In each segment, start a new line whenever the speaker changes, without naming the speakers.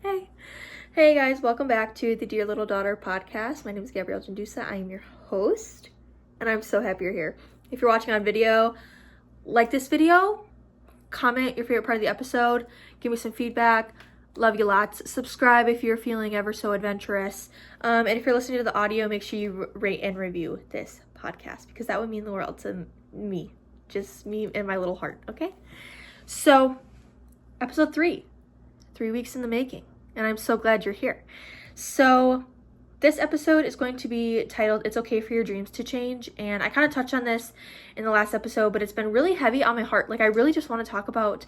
Hey. Hey guys, welcome back to the Dear Little Daughter podcast. My name is Gabrielle Jandusa. I am your host, and I'm so happy you're here. If you're watching on video, like this video, comment your favorite part of the episode, give me some feedback. Love you lots. Subscribe if you're feeling ever so adventurous. And if you're listening to the audio, make sure you rate and review this podcast because that would mean the world to me. Just me and my little heart, okay? So, episode 3 weeks in the making, and I'm so glad you're here. So this episode is going to be titled It's Okay for Your Dreams to Change, and I kind of touched on this in the last episode, but it's been really heavy on my heart. Like, I really just want to talk about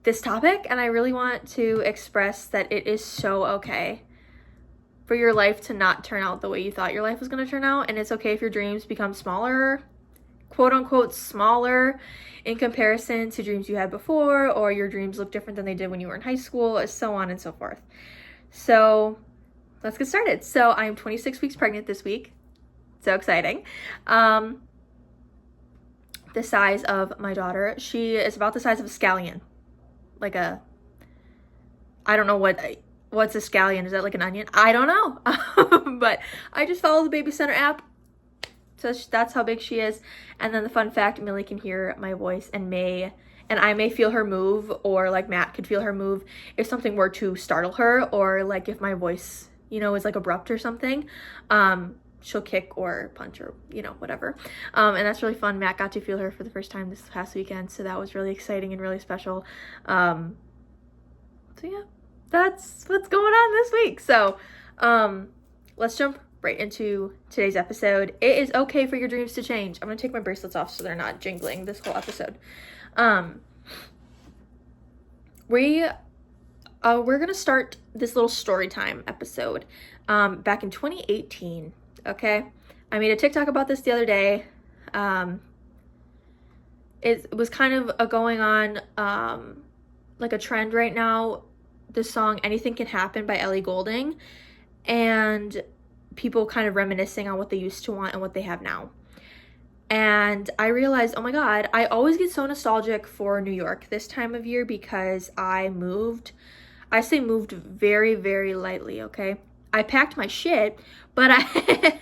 this topic, and I really want to express that it is so okay for your life to not turn out the way you thought your life was going to turn out, and it's okay if your dreams become smaller, quote unquote smaller, in comparison to dreams you had before, or your dreams look different than they did when you were in high school, so on and so forth. So let's get started. So I am 26 weeks pregnant this week. So exciting. The size of my daughter, she is about the size of a scallion. I don't know what's a scallion. Is that like an onion? I don't know. But I just follow the Baby Center app. So that's how big she is. And then the fun fact, Millie can hear my voice and I may feel her move, or like Matt could feel her move if something were to startle her, or like if my voice, is like abrupt or something. She'll kick or punch or, whatever. And that's really fun. Matt got to feel her for the first time this past weekend. So that was really exciting and really special. So yeah, that's what's going on this week. So let's jump right into today's episode. It is okay for your dreams to change. I'm gonna take my bracelets off so they're not jingling this whole episode. We're gonna start this little story time episode back in 2018. Okay, I made a TikTok about this the other day. It was kind of going on like a trend right now, the song Anything Can Happen by Ellie Goulding, and people kind of reminiscing on what they used to want and what they have now. And I realized, oh my God, I always get so nostalgic for New York this time of year because I moved. I say moved very, very lightly, okay? I packed my shit, but I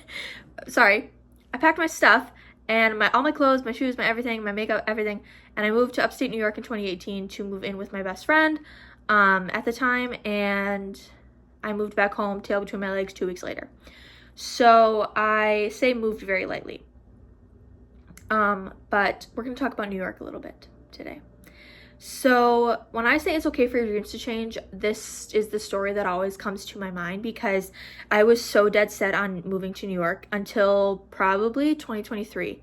packed my stuff and all my clothes, my shoes, my everything, my makeup, everything, and I moved to upstate New York in 2018 to move in with my best friend at the time, and I moved back home, tail between my legs, 2 weeks later. So I say moved very lightly. But we're going to talk about New York a little bit today. So when I say it's okay for your dreams to change, this is the story that always comes to my mind because I was so dead set on moving to New York until probably 2023.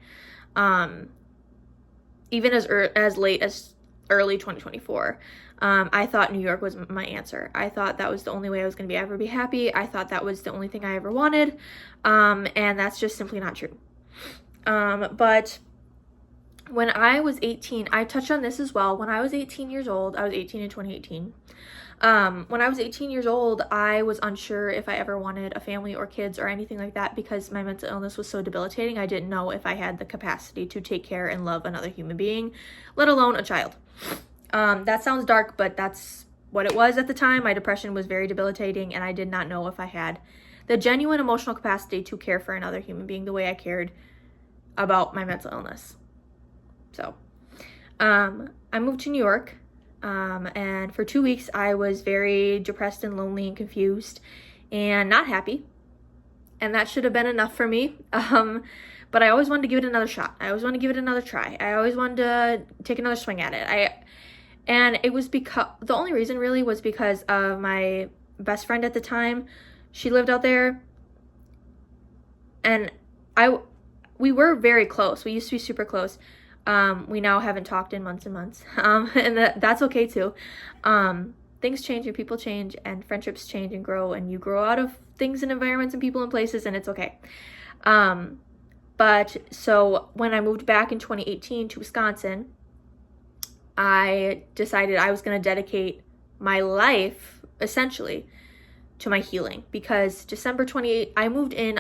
Even as late as early 2024. I thought New York was my answer. I thought that was the only way I was going to ever be happy. I thought that was the only thing I ever wanted. And that's just simply not true. But when I was 18, I touched on this as well. When I was 18 years old, I was 18 in 2018. When I was 18 years old, I was unsure if I ever wanted a family or kids or anything like that because my mental illness was so debilitating. I didn't know if I had the capacity to take care and love another human being, let alone a child. That sounds dark, but that's what it was at the time. My depression was very debilitating, and I did not know if I had the genuine emotional capacity to care for another human being the way I cared about my mental illness. So, I moved to New York, and for 2 weeks, I was very depressed and lonely and confused and not happy, and that should have been enough for me. But I always wanted to give it another shot. I always wanted to give it another try. I always wanted to take another swing at it. And it was because, the only reason really was because of my best friend at the time. She lived out there, and we were very close. We used to be super close. We now haven't talked in months and months, and that's okay too. Things change and people change and friendships change and grow, and you grow out of things and environments and people and places, and it's okay. But so when I moved back in 2018 to Wisconsin, I decided I was going to dedicate my life essentially to my healing, because December 28, I moved in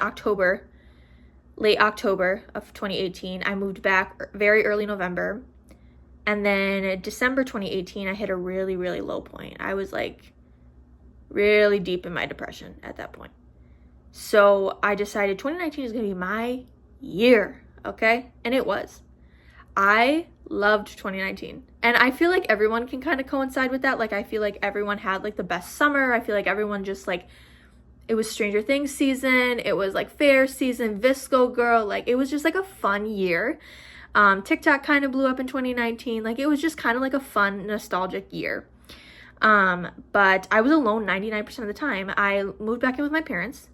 late October of 2018. I moved back very early November. And then December 2018, I hit a really, really low point. I was like really deep in my depression at that point. So I decided 2019 is going to be my year, okay? And it was. I loved 2019. And I feel like everyone can kind of coincide with that. Like, I feel like everyone had like the best summer. I feel like everyone just like, it was Stranger Things season. It was like Fair season, Visco Girl. Like, it was just like a fun year. TikTok kind of blew up in 2019. Like, it was just kind of like a fun, nostalgic year. But I was alone 99% of the time. I moved back in with my parents.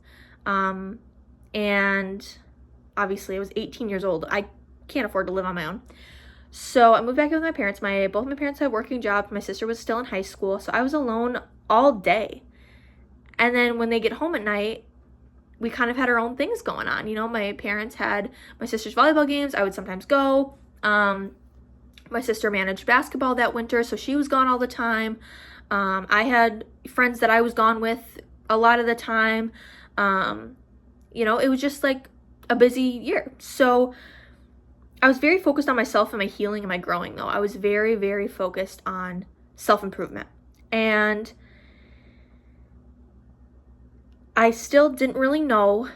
And obviously I was 18 years old. I can't afford to live on my own. So I moved back in with my parents. Both my parents had working jobs. My sister was still in high school. So I was alone all day. And then when they get home at night, we kind of had our own things going on. You know, my parents had my sister's volleyball games. I would sometimes go. My sister managed basketball that winter, so she was gone all the time. I had friends that I was gone with a lot of the time. You know, it was just like a busy year. So I was very focused on myself and my healing and my growing, though. I was very, very focused on self-improvement. And I still didn't really know.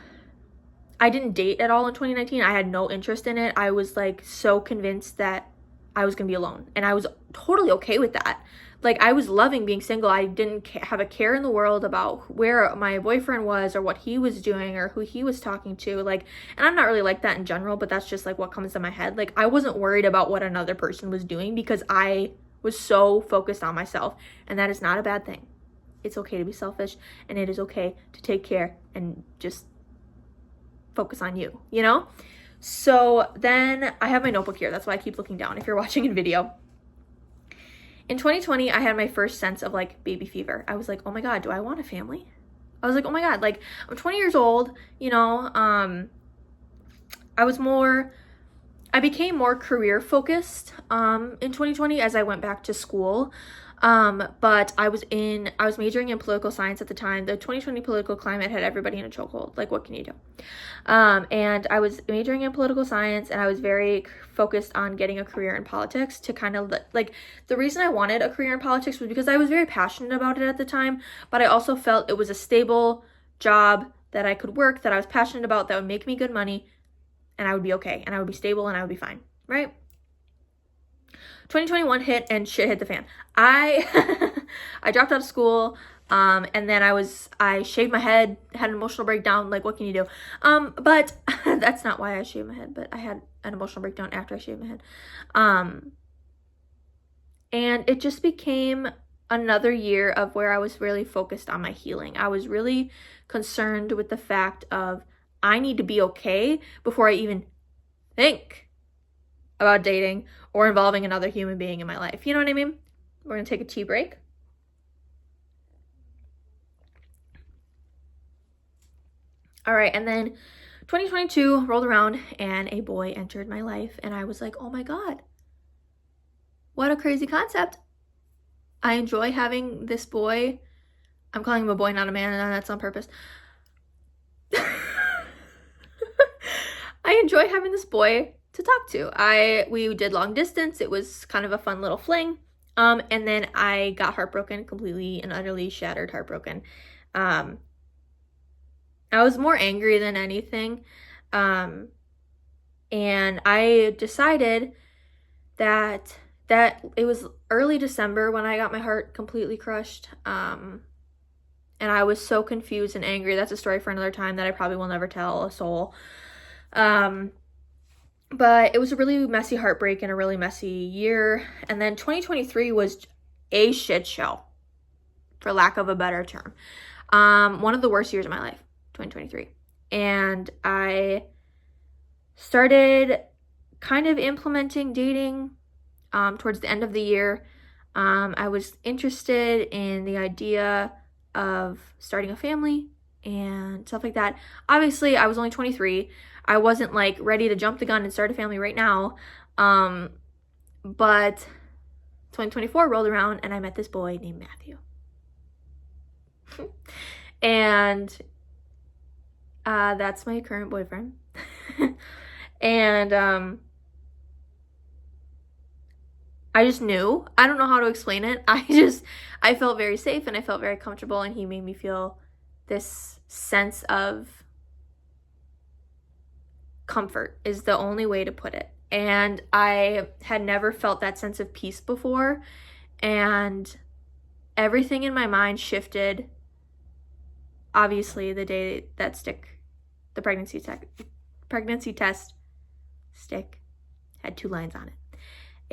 I didn't date at all in 2019. I had no interest in it. I was like so convinced that I was going to be alone. And I was totally okay with that. Like, I was loving being single. I didn't have a care in the world about where my boyfriend was or what he was doing or who he was talking to. Like, and I'm not really like that in general, but that's just like what comes to my head. Like, I wasn't worried about what another person was doing because I was so focused on myself. And that is not a bad thing. It's okay to be selfish, and it is okay to take care and just focus on you, you know? So then I have my notebook here. That's why I keep looking down if you're watching in video. In 2020, I had my first sense of like baby fever. I was like, oh my God, do I want a family? I was like, oh my God, like I'm 20 years old, you know, I became more career focused in 2020 as I went back to school. But I was majoring in political science at the time. The 2020 political climate had everybody in a chokehold. Like, what can you do? And I was majoring in political science, and I was very focused on getting a career in politics to kind of like, the reason I wanted a career in politics was because I was very passionate about it at the time, but I also felt it was a stable job that I could work, that I was passionate about, that would make me good money, and I would be okay, and I would be stable, and I would be fine, right? 2021 hit and shit hit the fan. I I dropped out of school, and then I shaved my head, had an emotional breakdown. Like, what can you do? But that's not why I shaved my head, but I had an emotional breakdown after I shaved my head. And it just became another year of where I was really focused on my healing. I was really concerned with the fact of I need to be okay before I even think about dating or involving another human being in my life. You know what I mean? We're going to take a tea break. All right, and then 2022 rolled around and a boy entered my life, and I was like, oh my God, what a crazy concept. I enjoy having this boy. I'm calling him a boy, not a man, and that's on purpose. I enjoy having this boy to talk to. We did long distance. It was kind of a fun little fling. And then I got heartbroken, completely and utterly shattered, heartbroken. I was more angry than anything. And I decided that it was early December when I got my heart completely crushed. And I was so confused and angry. That's a story for another time that I probably will never tell a soul. But it was a really messy heartbreak and a really messy year. And then 2023 was a shit show, for lack of a better term. One of the worst years of my life, 2023. And I started kind of implementing dating towards the end of the year. I was interested in the idea of starting a family and stuff like that. Obviously, I was only 23. I wasn't like ready to jump the gun and start a family right now. But 2024 rolled around and I met this boy named Matthew. And that's my current boyfriend. And I just knew. I don't know how to explain it. I felt very safe and I felt very comfortable, and he made me feel this sense of comfort is the only way to put it. And I had never felt that sense of peace before, and everything in my mind shifted. Obviously, the day that the pregnancy test stick had 2 lines on it.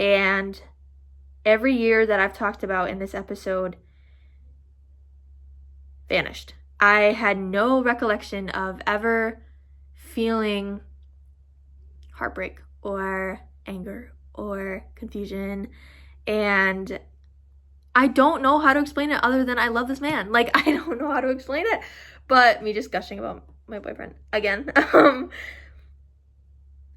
And every year that I've talked about in this episode vanished. I had no recollection of ever feeling heartbreak or anger or confusion. And I don't know how to explain it other than I love this man. Like, I don't know how to explain it, but me just gushing about my boyfriend again.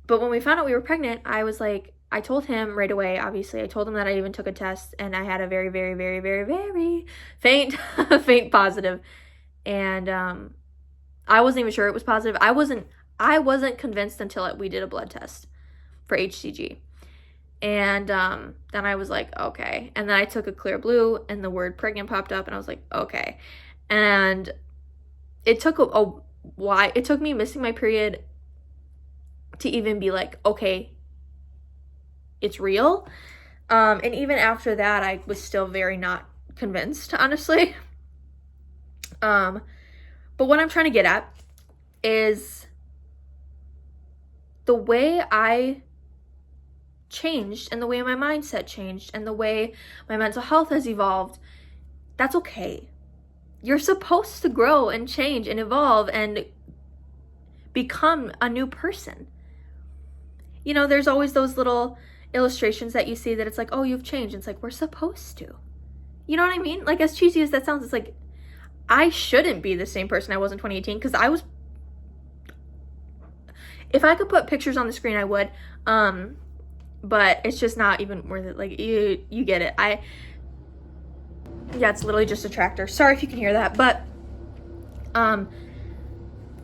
But when we found out we were pregnant, I was like, I told him right away, obviously. I told him that I even took a test and I had a very, very, very, very, very faint, faint positive. And I wasn't even sure it was positive. I wasn't convinced until we did a blood test for HCG. And then I was like, okay. And then I took a clear blue and the word pregnant popped up and I was like, okay. And it took it took me missing my period to even be like, okay, it's real. And even after that, I was still very not convinced, honestly. But what I'm trying to get at is the way I changed and the way my mindset changed and the way my mental health has evolved. That's okay. You're supposed to grow and change and evolve and become a new person. You know, there's always those little illustrations that you see that it's like, oh, you've changed. It's like, we're supposed to. You know what I mean? Like, as cheesy as that sounds, it's like, I shouldn't be the same person I was in 2018 because I was, if I could put pictures on the screen, I would. But it's just not even worth it. Like, you get it. Yeah, it's literally just a tractor. Sorry if you can hear that. But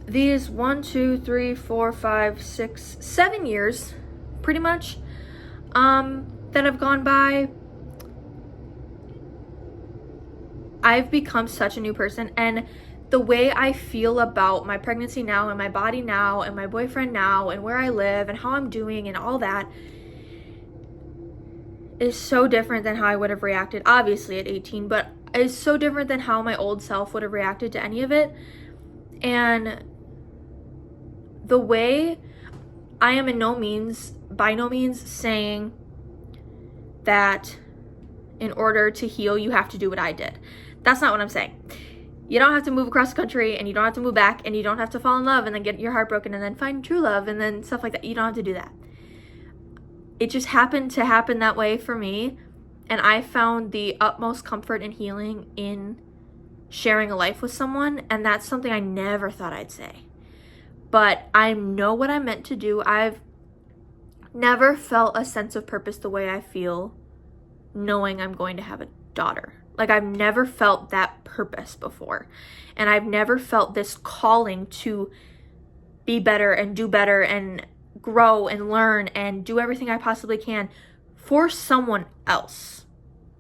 these 1, 2, 3, 4, 5, 6, 7 years, pretty much, that have gone by, I've become such a new person. And the way I feel about my pregnancy now and my body now and my boyfriend now and where I live and how I'm doing and all that is so different than how I would have reacted, obviously at 18, but it's so different than how my old self would have reacted to any of it. And the way I am by no means saying that in order to heal, you have to do what I did. That's not what I'm saying. You don't have to move across the country and you don't have to move back and you don't have to fall in love and then get your heart broken and then find true love and then stuff like that. You don't have to do that. It just happened to happen that way for me. And I found the utmost comfort and healing in sharing a life with someone. And that's something I never thought I'd say. But I know what I'm meant to do. I've never felt a sense of purpose the way I feel knowing I'm going to have a daughter. Like, I've never felt that purpose before. And I've never felt this calling to be better and do better and grow and learn and do everything I possibly can for someone else.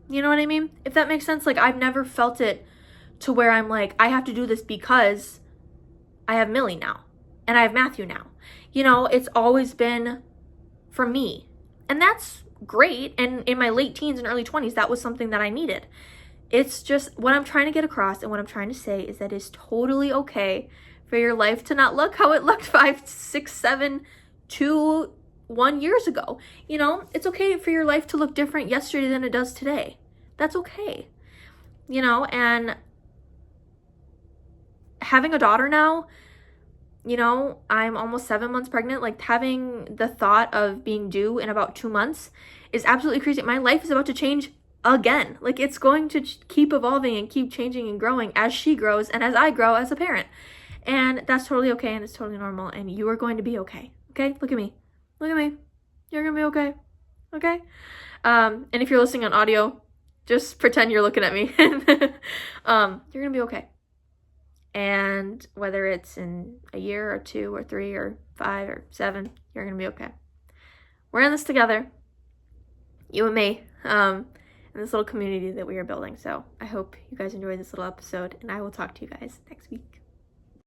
You know what I mean? If that makes sense. Like, I've never felt it to where I'm like, I have to do this because I have Millie now and I have Matthew now. You know, it's always been for me. And that's great. And in my late teens and early 20s, that was something that I needed. It's just what I'm trying to get across and what I'm trying to say is that it's totally okay for your life to not look how it looked 5, 6, 7, 2, 1 years ago. You know, it's okay for your life to look different yesterday than it does today. That's okay. You know, and having a daughter now, you know, I'm almost 7 months pregnant. Like, having the thought of being due in about 2 months is absolutely crazy. My life is about to change again. Like, it's going to keep evolving and keep changing and growing as she grows and as I grow as a parent. And that's totally okay and it's totally normal. And you are going to be okay. Okay? Look at me. Look at me. You're going to be okay. Okay? And if you're listening on audio, just pretend you're looking at me. You're going to be okay. And whether it's in a year or 2 or 3 or 5 or 7, you're going to be okay. We're in this together. you and me, and this little community that we are building. So I hope you guys enjoyed this little episode, and I will talk to you guys next week.